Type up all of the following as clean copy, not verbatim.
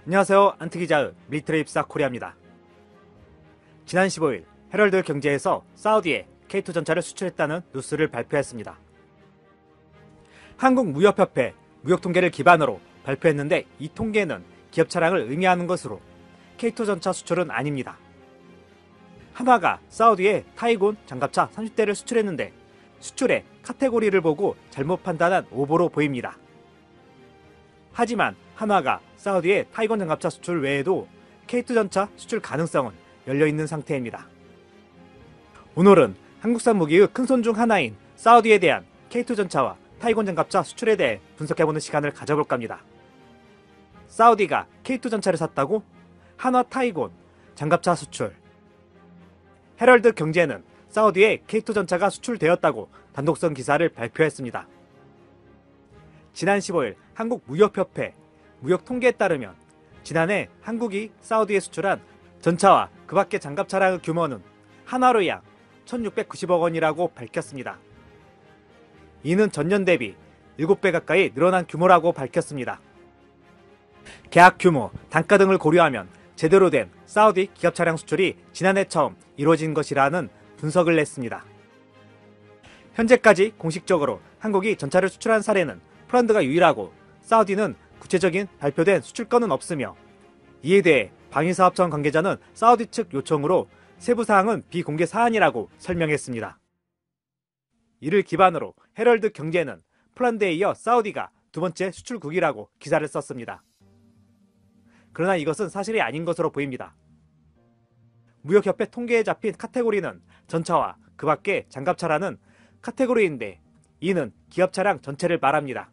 안녕하세요. 안트기자의 밀트레 입사 코리아입니다. 지난 15일 헤럴드 경제에서 사우디에 K2 전차를 수출했다는 뉴스를 발표했습니다. 한국무역협회 무역통계를 기반으로 발표했는데 이 통계는 기업 차량을 의미하는 것으로 K2 전차 수출은 아닙니다. 한화가 사우디에 타이곤 장갑차 30대를 수출했는데 수출의 카테고리를 보고 잘못 판단한 오보로 보입니다. 하지만 한화가 사우디에 타이곤 장갑차 수출 외에도 K2 전차 수출 가능성은 열려있는 상태입니다. 오늘은 한국산 무기의 큰손 중 하나인 사우디에 대한 K2 전차와 타이곤 장갑차 수출에 대해 분석해보는 시간을 가져볼까 합니다. 사우디가 K2 전차를 샀다고? 한화 타이곤 장갑차 수출. 헤럴드 경제는 사우디에 K2 전차가 수출되었다고 단독성 기사를 발표했습니다. 지난 15일 한국무역협회 무역통계에 따르면 지난해 한국이 사우디에 수출한 전차와 그 밖의 장갑 차량의 규모는 한화로 약 1690억 원이라고 밝혔습니다. 이는 전년 대비 7배 가까이 늘어난 규모라고 밝혔습니다. 계약 규모, 단가 등을 고려하면 제대로 된 사우디 기갑 차량 수출이 지난해 처음 이루어진 것이라는 분석을 냈습니다. 현재까지 공식적으로 한국이 전차를 수출한 사례는 폴란드가 유일하고 사우디는 구체적인 발표된 수출 건은 없으며 이에 대해 방위사업청 관계자는 사우디 측 요청으로 세부 사항은 비공개 사안이라고 설명했습니다. 이를 기반으로 헤럴드 경제는 폴란드에 이어 사우디가 두 번째 수출국이라고 기사를 썼습니다. 그러나 이것은 사실이 아닌 것으로 보입니다. 무역협회 통계에 잡힌 카테고리는 전차와 그 밖의 장갑차라는 카테고리인데 이는 기업 차량 전체를 말합니다.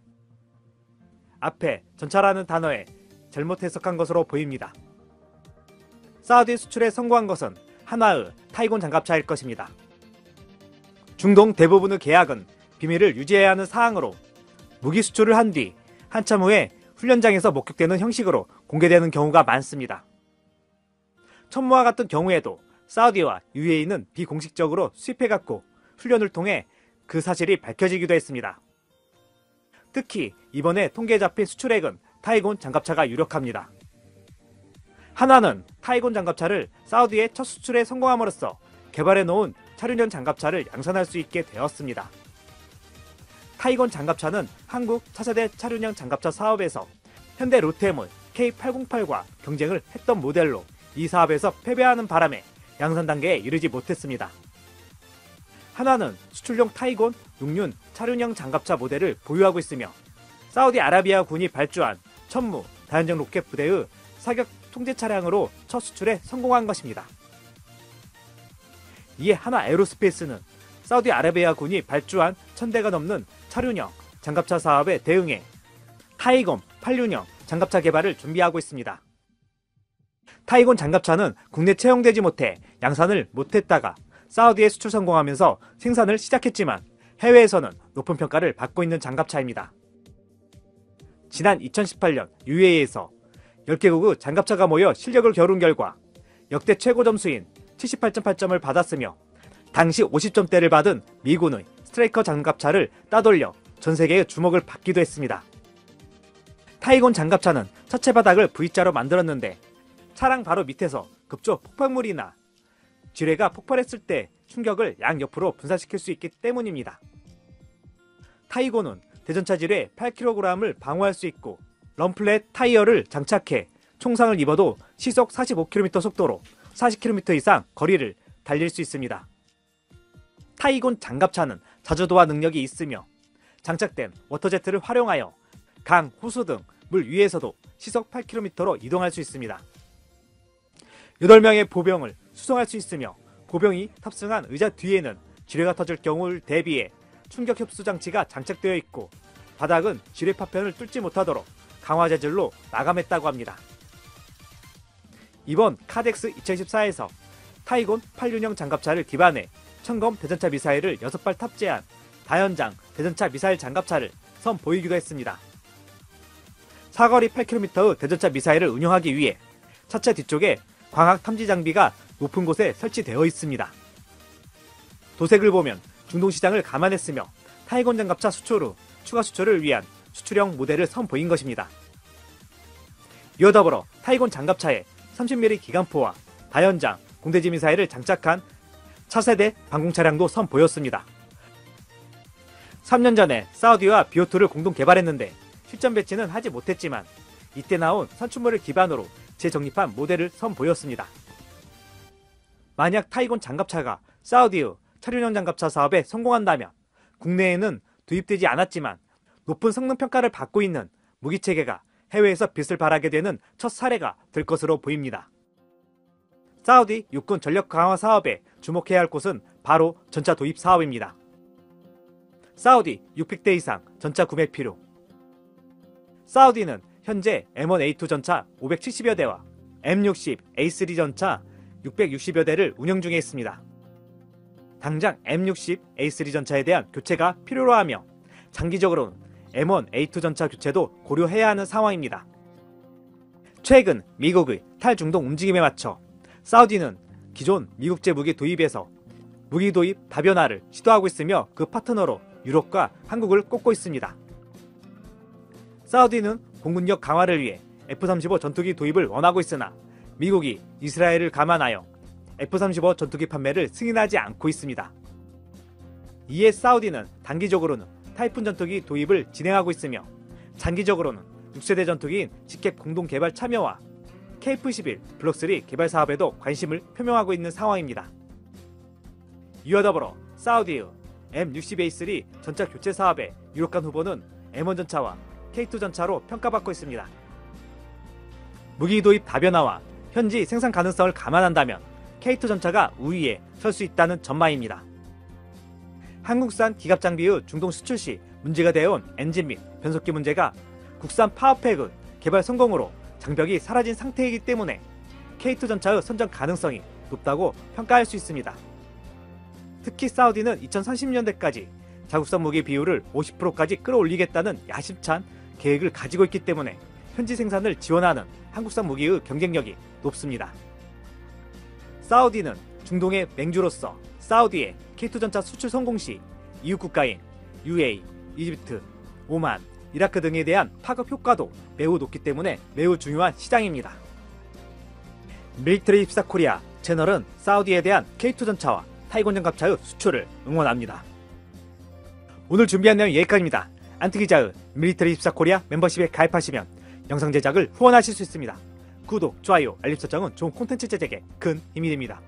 앞에 전차라는 단어에 잘못 해석한 것으로 보입니다. 사우디 수출에 성공한 것은 한화의 타이곤 장갑차일 것입니다. 중동 대부분의 계약은 비밀을 유지해야 하는 사항으로 무기 수출을 한 뒤 한참 후에 훈련장에서 목격되는 형식으로 공개되는 경우가 많습니다. 천무와 같은 경우에도 사우디와 UAE는 비공식적으로 수입해갔고 훈련을 통해 그 사실이 밝혀지기도 했습니다. 특히 이번에 통계에 잡힌 수출액은 타이곤 장갑차가 유력합니다. 한화는 타이곤 장갑차를 사우디에 첫 수출에 성공함으로써 개발해놓은 차륜형 장갑차를 양산할 수 있게 되었습니다. 타이곤 장갑차는 한국 차세대 차륜형 장갑차 사업에서 현대 로템의 K808과 경쟁을 했던 모델로 이 사업에서 패배하는 바람에 양산 단계에 이르지 못했습니다. 한화는 수출용 타이곤 6륜 차륜형 장갑차 모델을 보유하고 있으며 사우디아라비아 군이 발주한 천무 다연장 로켓 부대의 사격 통제 차량으로 첫 수출에 성공한 것입니다. 이에 한화 에어로스페이스는 사우디아라비아 군이 발주한 1000대가 넘는 차륜형 장갑차 사업에 대응해 타이곤 8륜형 장갑차 개발을 준비하고 있습니다. 타이곤 장갑차는 국내 채용되지 못해 양산을 못했다가 사우디에 수출 성공하면서 생산을 시작했지만 해외에서는 높은 평가를 받고 있는 장갑차입니다. 지난 2018년 UAE에서 10개국의 장갑차가 모여 실력을 겨룬 결과 역대 최고 점수인 78.8점을 받았으며 당시 50점대를 받은 미군의 스트라이커 장갑차를 따돌려 전세계의 주목을 받기도 했습니다. 타이곤 장갑차는 차체 바닥을 V자로 만들었는데 차량 바로 밑에서 급조 폭발물이나 지뢰가 폭발했을 때 충격을 양옆으로 분산시킬 수 있기 때문입니다. 타이곤은 대전차 지뢰 8kg을 방어할 수 있고 럼플렛 타이어를 장착해 총상을 입어도 시속 45km 속도로 40km 이상 거리를 달릴 수 있습니다. 타이곤 장갑차는 자주도화 능력이 있으며 장착된 워터제트를 활용하여 강, 호수 등 물 위에서도 시속 8km로 이동할 수 있습니다. 8명의 보병을 수송할 수 있으며 보병이 탑승한 의자 뒤에는 지뢰가 터질 경우를 대비해 충격 흡수 장치가 장착되어 있고 바닥은 지뢰 파편을 뚫지 못하도록 강화 재질로 마감했다고 합니다. 이번 카덱스 2014에서 타이곤 8륜형 장갑차를 기반해 천검 대전차 미사일을 6발 탑재한 다연장 대전차 미사일 장갑차를 선보이기도 했습니다. 사거리 8km의 대전차 미사일을 운용하기 위해 차체 뒤쪽에 광학 탐지 장비가 높은 곳에 설치되어 있습니다. 도색을 보면 중동시장을 감안했으며 타이곤 장갑차 수출 후 추가 수출을 위한 수출형 모델을 선보인 것입니다. 이와 더불어 타이곤 장갑차에 30mm 기관포와 다연장 공대지 미사일을 장착한 차세대 방공차량도 선보였습니다. 3년 전에 사우디와 BO2를 공동 개발했는데 실전 배치는 하지 못했지만 이때 나온 선출물을 기반으로 재정립한 모델을 선보였습니다. 만약 타이곤 장갑차가 사우디의 차륜형 장갑차 사업에 성공한다면 국내에는 도입되지 않았지만 높은 성능 평가를 받고 있는 무기체계가 해외에서 빛을 발하게 되는 첫 사례가 될 것으로 보입니다. 사우디 육군 전력 강화 사업에 주목해야 할 곳은 바로 전차 도입 사업입니다. 사우디 600대 이상 전차 구매 필요. 사우디는 현재 M1A2 전차 570여 대와 M60A3 전차 660여 대를 운영 중에 있습니다. 당장 M60A3 전차에 대한 교체가 필요로 하며 장기적으로는 M1A2 전차 교체도 고려해야 하는 상황입니다. 최근 미국의 탈중동 움직임에 맞춰 사우디는 기존 미국제 무기 도입에서 무기 도입 다변화를 시도하고 있으며 그 파트너로 유럽과 한국을 꼽고 있습니다. 사우디는 공군력 강화를 위해 F-35 전투기 도입을 원하고 있으나 미국이 이스라엘을 감안하여 F-35 전투기 판매를 승인하지 않고 있습니다. 이에 사우디는 단기적으로는 타이푼 전투기 도입을 진행하고 있으며 장기적으로는 6세대 전투기인 직캡 공동개발 참여와 KF-11 블록3 개발 사업에도 관심을 표명하고 있는 상황입니다. 이와 더불어 사우디의 M60A3 전차 교체 사업의 유력한 후보는 M1 전차와 K2 전차로 평가받고 있습니다. 무기 도입 다변화와 현지 생산 가능성을 감안한다면 K2 전차가 우위에 설 수 있다는 전망입니다. 한국산 기갑 장비의 중동 수출 시 문제가 되어온 엔진 및 변속기 문제가 국산 파워팩의 개발 성공으로 장벽이 사라진 상태이기 때문에 K2 전차의 선전 가능성이 높다고 평가할 수 있습니다. 특히 사우디는 2030년대까지 자국산 무기 비율을 50%까지 끌어올리겠다는 야심찬 계획을 가지고 있기 때문에 현지 생산을 지원하는 한국산 무기의 경쟁력이 높습니다. 사우디는 중동의 맹주로서 사우디의 K2 전차 수출 성공 시 이웃 국가인 UAE, 이집트, 오만, 이라크 등에 대한 파급 효과도 매우 높기 때문에 매우 중요한 시장입니다. 밀리터리 24 코리아 채널은 사우디에 대한 K2 전차와 타이곤 장갑차의 수출을 응원합니다. 오늘 준비한 내용 여기까지입니다. 안트기자의 밀리터리 24 코리아 멤버십에 가입하시면 영상 제작을 후원하실 수 있습니다. 구독, 좋아요, 알림 설정은 좋은 콘텐츠 제작에 큰 힘이 됩니다.